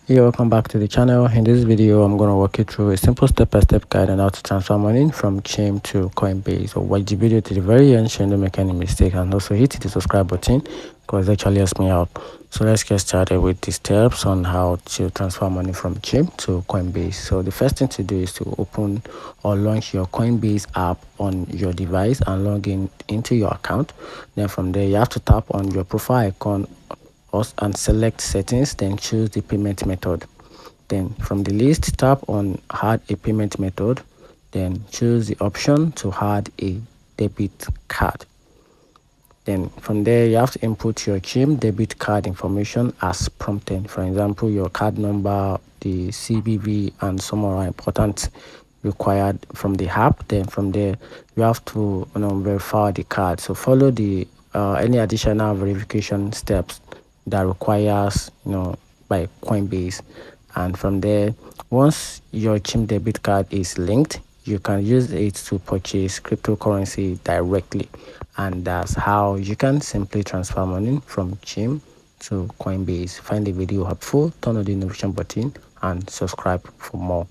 Hey, welcome back to the channel. In this video, I'm going to walk you through a simple step-by-step guide on how to transfer money from Chime to Coinbase. So watch the video to the very end so you don't make any mistake, and also hit the subscribe button because it actually helps me out. So let's get started with the steps on how to transfer money from Chime to Coinbase. So the first thing to do is to open or launch your Coinbase app on your device and log in into your account. Then from there, you have to tap on your profile icon and select settings, then choose the payment method. Then from the list, tap on add a payment method, then choose the option to add a debit card. Then from there, you have to input your Chime debit card information as prompted. For example, your card number, the CVV, and some more important required from the app. Then from there, you have to verify the card. So follow the any additional verification steps that requires by Coinbase. And from there, once your Chime debit card is linked, you can use it to purchase cryptocurrency directly, and that's how you can simply transfer money from Chime to Coinbase. Find the video helpful, turn on the notification button, and subscribe for more.